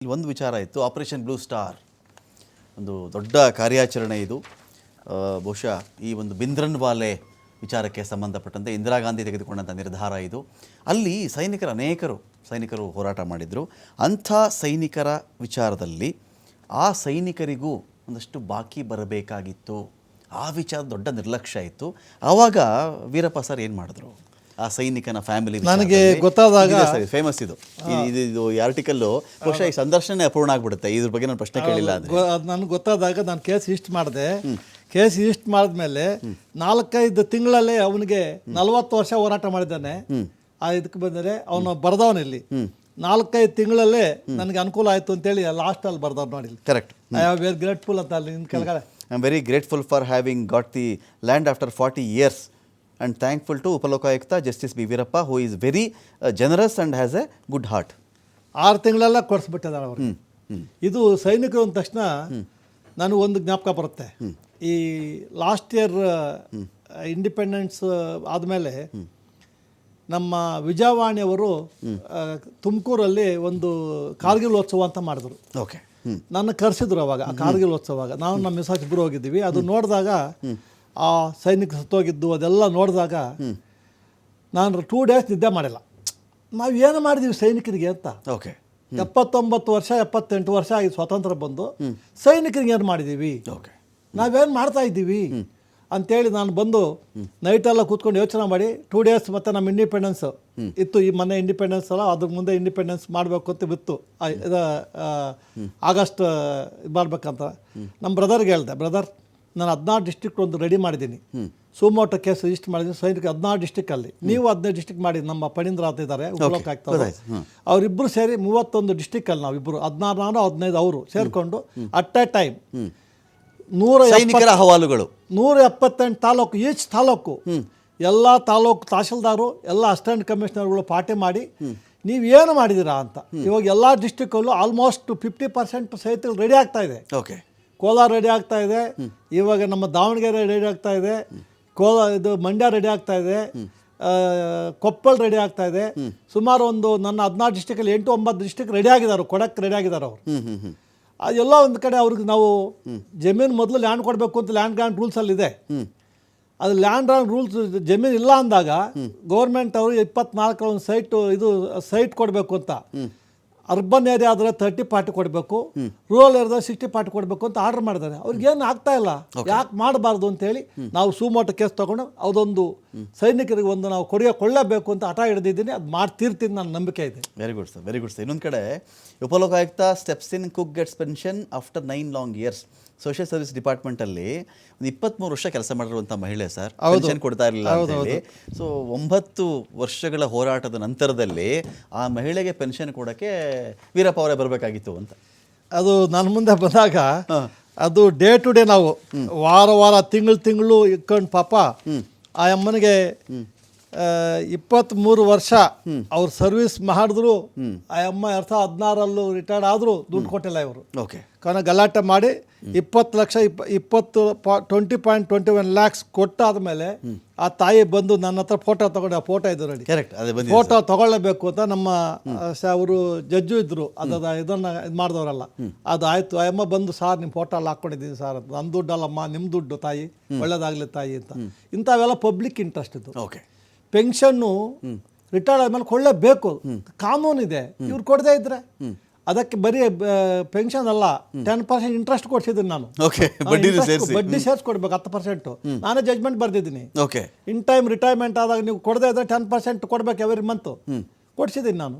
ಇಲ್ಲಿ ಒಂದು ವಿಚಾರ ಇತ್ತು, ಆಪರೇಷನ್ ಬ್ಲೂ ಸ್ಟಾರ್ ಒಂದು ದೊಡ್ಡ ಕಾರ್ಯಾಚರಣೆ ಇದು. ಬಹುಶಃ ಈ ಒಂದು ಬಿಂದ್ರನ್ವಾಲೆ ವಿಚಾರಕ್ಕೆ ಸಂಬಂಧಪಟ್ಟಂತೆ ಇಂದಿರಾ ಗಾಂಧಿ ತೆಗೆದುಕೊಂಡಂಥ ನಿರ್ಧಾರ ಇದು. ಅಲ್ಲಿ ಅನೇಕರು ಸೈನಿಕರು ಹೋರಾಟ ಮಾಡಿದರು. ಅಂಥ ಸೈನಿಕರ ವಿಚಾರದಲ್ಲಿ ಆ ಸೈನಿಕರಿಗೂ ಒಂದಷ್ಟು ಬಾಕಿ ಬರಬೇಕಾಗಿತ್ತು. ಆ ವಿಚಾರ ದೊಡ್ಡ ನಿರ್ಲಕ್ಷ್ಯ ಇತ್ತು. ಆವಾಗ ವೀರಪ್ಪ ಸರ್ ಏನು ಮಾಡಿದ್ರು? ಆ ಸೈನಿಕನ ಫ್ಯಾಮಿಲಿ ನನಗೆ ಗೊತ್ತಾದಾಗ ಫೇಮಸ್ ಇದು ಈ ಆರ್ಟಿಕಲ್ಲು ಬಹುಶಃ ಈ ಸಂದರ್ಶನ ಅಪೂರ್ಣ ಆಗ್ಬಿಡುತ್ತೆ. ಇದ್ರ ಬಗ್ಗೆ ನಾನು ಪ್ರಶ್ನೆ ಕೇಳಿಲ್ಲ. ಅದು ನನಗೆ ಗೊತ್ತಾದಾಗ ನಾನು ಕೇಸ್ ಇಷ್ಟು ಮಾಡಿದೆ. ಕೇಸ್ ಇಷ್ಟು ಮಾಡಿದ್ಮೇಲೆ 4-5 ತಿಂಗಳಲ್ಲೇ ಅವನಿಗೆ 40 ವರ್ಷ ಹೋರಾಟ ಮಾಡಿದ್ದಾನೆ. ಇದಕ್ಕೆ ಬಂದರೆ ಅವನು ಬರ್ದವನಿಲ್ಲಿ 4-5 ತಿಂಗಳಲ್ಲೇ ನನಗೆ ಅನುಕೂಲ ಆಯಿತು ಅಂತೇಳಿ ಲಾಸ್ಟಲ್ಲಿ ಬರ್ದವ್ರು ನೋಡಿ. Correct. I am very grateful ಅಂತ ಅಲ್ಲಿ ಕೆಳಗಡೆ I am very grateful for having got the land after 40 years and thankful to Upalokayukta justice B Veerappa who is very generous and has a good heart. 6 ತಿಂಗಳೆಲ್ಲ ಕೊಡಿಸ್ಬಿಟ್ಟಿದ್ದಾರೆ ಅವರು. ಇದು ಸೈನಿಕರು ಅಂದ ತಕ್ಷಣ ನನಗೆ ಒಂದು ಜ್ಞಾಪಕ ಬರುತ್ತೆ. ಈ ಲಾಸ್ಟ್ ಇಯರ್ ಇಂಡಿಪೆಂಡೆನ್ಸ್ ಆದಮೇಲೆ ನಮ್ಮ ವಿಜಯವಾಣಿಯವರು ತುಮಕೂರಲ್ಲಿ ಒಂದು ಕಾರ್ಗಿಲ್ ಉತ್ಸವ ಅಂತ ಮಾಡಿದ್ರು. ಓಕೆ. ನನ್ನ ಕರೆಸಿದ್ರು ಅವಾಗ ಆ ಕಾರ್ಗಿಲ್ ಉತ್ಸವಾಗ. ನಾವು ನಮ್ಮ ಮಿಸಾಜ್ ಇಬ್ಬರು ಹೋಗಿದ್ದೀವಿ. ಅದು ನೋಡಿದಾಗ ಆ ಸೈನಿಕ ಸತ್ತೋಗಿದ್ದು ಅದೆಲ್ಲ ನೋಡಿದಾಗ ನಾನು 2 days ನಿದ್ದೆ ಮಾಡಿಲ್ಲ. ನಾವು ಏನು ಮಾಡಿದ್ದೀವಿ ಸೈನಿಕರಿಗೆ ಅಂತ. ಓಕೆ. 79 ವರ್ಷ 78 ವರ್ಷ ಆಗಿ ಸ್ವಾತಂತ್ರ್ಯ ಬಂದು ಸೈನಿಕರಿಗೆ ಏನು ಮಾಡಿದ್ದೀವಿ, ಓಕೆ, ನಾವೇನು ಮಾಡ್ತಾ ಇದ್ದೀವಿ ಅಂತೇಳಿ ನಾನು ಬಂದು ನೈಟೆಲ್ಲ ಕೂತ್ಕೊಂಡು ಯೋಚನೆ ಮಾಡಿ 2 days ಮತ್ತು ನಮ್ಮ ಇಂಡಿಪೆಂಡೆನ್ಸ್ ಇತ್ತು. ಈ ಮೊನ್ನೆ ಇಂಡಿಪೆಂಡೆನ್ಸ್ ಅಲ್ಲ, ಅದ್ರ ಮುಂದೆ ಇಂಡಿಪೆಂಡೆನ್ಸ್ ಮಾಡಬೇಕು ಅಂತ ಬಿತ್ತು. ಆಗಸ್ಟ್ ಇದು ಮಾಡಬೇಕಂತ ನಮ್ಮ ಬ್ರದರ್ಗೆ ಹೇಳ್ದೆ, ಬ್ರದರ್ ನಾನು 16 ಡಿಸ್ಟ್ರಿಕ್ಟ್ ಒಂದು ರೆಡಿ ಮಾಡಿದ್ದೀನಿ. ಸುಮೋಟೋ ಕೇಸ್ ರಿಜಿಸ್ಟರ್ ಮಾಡಿದ್ದೀನಿ ಸೈನಿಕ 16 ಡಿಸ್ಟಿಕಲ್ಲಿ. ನೀವು 15 ಡಿಸ್ಟ್ರಿಕ್ಟ್ ಮಾಡಿ. ನಮ್ಮ ಪಣೀಂದ್ರ ಅಂತ ಇದ್ದಾರೆ ಉಪಲೋಕಾಯುಕ್ತ, ಅವರಿಬ್ಬರು ಸೇರಿ 31 ಡಿಸ್ಟ್ರಿಕ್ಕಲ್ಲಿ ನಾವಿಬ್ಬರು 16 ನಾನು 15 ಅವರು ಸೇರಿಕೊಂಡು at A time 178 taluk, each taluk ಎಲ್ಲ ತಾಲೂಕು ತಹಶೀಲ್ದಾರು ಎಲ್ಲ ಅಸಿಸ್ಟೆಂಟ್ ಕಮಿಷನರ್ಗಳು ಪಾರ್ಟಿ ಮಾಡಿ ನೀವು ಏನು ಮಾಡಿದ್ದೀರಾ ಅಂತ. ಇವಾಗ ಎಲ್ಲ ಡಿಸ್ಟ್ರಿಕ್ಕಲ್ಲೂ ಆಲ್ಮೋಸ್ಟ್ 50% ಸೈತಗಳು ರೆಡಿ ಆಗ್ತಾ ಇದೆ. ಓಕೆ. ಕೋಲಾರ ರೆಡಿ ಆಗ್ತಾ ಇದೆ, ಇವಾಗ ನಮ್ಮ ದಾವಣಗೆರೆ ರೆಡಿ ಆಗ್ತಾ ಇದೆ, ಇದು ಮಂಡ್ಯ ರೆಡಿ ಆಗ್ತಾ ಇದೆ, ಕೊಪ್ಪಳ ರೆಡಿ ಆಗ್ತಾ ಇದೆ. ಸುಮಾರು ಒಂದು ನನ್ನ 16 ಡಿಸ್ಟ್ರಿಕ್ಕಲ್ಲಿ 8-9 ಡಿಸ್ಟ್ರಿಕ್ಟ್ ರೆಡಿ ಆಗಿದ್ದಾರೆ, ಕೊಡಕ್ಕೆ ರೆಡಿ ಆಗಿದ್ದಾರೆ ಅವರು. ಅದೆಲ್ಲ ಒಂದು ಕಡೆ ಅವ್ರಿಗೆ ನಾವು ಜಮೀನು ಮೊದಲು ಲ್ಯಾಂಡ್ ಕೊಡಬೇಕು ಅಂತ ಲ್ಯಾಂಡ್ ಗ್ರಾಂಟ್ ರೂಲ್ಸಲ್ಲಿದೆ. ಅದು ಲ್ಯಾಂಡ್ ಗ್ರಾಂಟ್ ರೂಲ್ಸ್ ಜಮೀನು ಇಲ್ಲ ಅಂದಾಗ ಗೌರ್ಮೆಂಟ್ ಅವರು 24 ಒಂದು ಸೈಟ್ ಕೊಡಬೇಕು ಅಂತ. ಅರ್ಬನ್ ಏರಿಯಾ ಆದರೆ 30-40 ಕೊಡಬೇಕು, ರೂರಲ್ ಏರಿಯಾದ 60-40 ಕೊಡಬೇಕು ಅಂತ ಆರ್ಡರ್ ಮಾಡಿದ್ದಾರೆ. ಅವ್ರಿಗೇನು ಆಗ್ತಾ ಇಲ್ಲ, ಯಾಕೆ ಮಾಡಬಾರ್ದು ಅಂತೇಳಿ ನಾವು ಸುಮೋಟೋ ಕೇಸ್ ತೊಗೊಂಡು ಅದೊಂದು ಸೈನಿಕರಿಗೆ ಒಂದು ನಾವು ಕೊಳ್ಳೇಬೇಕು ಅಂತ ಹಠ ಹಿಡಿದಿದ್ದೀನಿ. ಅದು ಮಾಡ್ತಿರ್ತೀನಿ, ನನ್ನ ನಂಬಿಕೆ ಇದೆ. Very good sir, very good sir. ಇನ್ನೊಂದು ಕಡೆ Upalokayukta steps in cook gets pension after 9 long years. Social service ಡಿಪಾರ್ಟ್ಮೆಂಟಲ್ಲಿ ಒಂದು 23 ವರ್ಷ ಕೆಲಸ ಮಾಡಿರುವಂಥ ಮಹಿಳೆ ಸರ್, ಪೆನ್ಷನ್ ಕೊಡ್ತಾ ಇರಲಿಲ್ಲ ಅಂತ ಹೇಳಿ. ಸೊ 9 ವರ್ಷಗಳ ಹೋರಾಟದ ನಂತರದಲ್ಲಿ ಆ ಮಹಿಳೆಗೆ ಪೆನ್ಷನ್ ಕೊಡೋಕ್ಕೆ ವೀರಪ್ಪ ಅವರೇ ಬರಬೇಕಾಗಿತ್ತು ಅಂತ. ಅದು ನನ್ನ ಮುಂದೆ ಬಂದಾಗ ಅದು ಡೇ ಟು ಡೇ ನಾವು ವಾರ ತಿಂಗಳು ಇಟ್ಕೊಂಡು ಪಾಪ ಆ ಅಮ್ಮನಿಗೆ 23 ವರ್ಷ ಅವ್ರು ಸರ್ವಿಸ್ ಮಾಡಿದ್ರು. ಆ ಅಮ್ಮ 2016 ರಿಟೈರ್ಡ್ ಆದರೂ ದುಡ್ಡು ಕೊಟ್ಟಿಲ್ಲ ಇವರು. ಓಕೆ. ಕಾರಣ ಗಲಾಟೆ ಮಾಡಿ 20 ಲಕ್ಷ 20.21 lakhs ಕೊಟ್ಟಾದ್ಮೇಲೆ ಆ ತಾಯಿ ಬಂದು ನನ್ನ ಹತ್ರ ಫೋಟೋ ತಗೊಂಡು, ಆ ಫೋಟೋ ಇದು ನೋಡಿ, ಕರೆಕ್ಟ್, ಫೋಟೋ ತಗೊಳ್ಳೇಬೇಕು ಅಂತ ನಮ್ಮ ಅವರು ಜಡ್ಜು ಇದ್ರು. ಇದನ್ನ ಇದು ಮಾಡಿದವರಲ್ಲ. ಅದು ಆಯ್ತು. ಆ ಅಮ್ಮ ಬಂದು, ಸಾರ್ ನಿಮ್ಮ ಫೋಟೋ ಎಲ್ಲ ಹಾಕ್ಕೊಂಡಿದ್ದೀನಿ ಸಾರ್ ಅಂತ. ನನ್ನ ದುಡ್ಡಲ್ಲಮ್ಮ, ನಿಮ್ಮ ದುಡ್ಡು ತಾಯಿ, ಒಳ್ಳೇದಾಗಲಿ ತಾಯಿ ಅಂತ. ಇಂಥವೆಲ್ಲ ಪಬ್ಲಿಕ್ ಇಂಟ್ರೆಸ್ಟ್ ಇದು. ಓಕೆ. ಪೆನ್ಷನ್ನು ರಿಟೈರ್ಡ್ ಆದ್ಮೇಲೆ ಕೊಳ್ಳೇಬೇಕು, ಕಾನೂನಿದೆ. ಇವ್ರು ಕೊಡದೇ ಇದ್ರೆ ಅದಕ್ಕೆ ಬರೀ ಪೆನ್ಷನ್ ಅಲ್ಲ, 10% ಇಂಟ್ರೆಸ್ಟ್ ಕೊಡ್ಸಿದ್ದೀನಿ ನಾನು. ಬಡ್ಡಿ ಸೇರಿಸಿ ಕೊಡ್ಬೇಕು 10%. ನಾನೇ ಜಜ್ಮೆಂಟ್ ಬರ್ದಿದ್ದೀನಿ. ಓಕೆ. ಇನ್ ಟೈಮ್ ರಿಟೈರ್ಮೆಂಟ್ ಆದಾಗ ನೀವು ಕೊಡದೇ ಇದ್ರೆ 10% ಕೊಡ್ಬೇಕು ಎವ್ರಿ ಮಂತ್. ಕೊಡ್ಸಿದ್ದೀನಿ ನಾನು.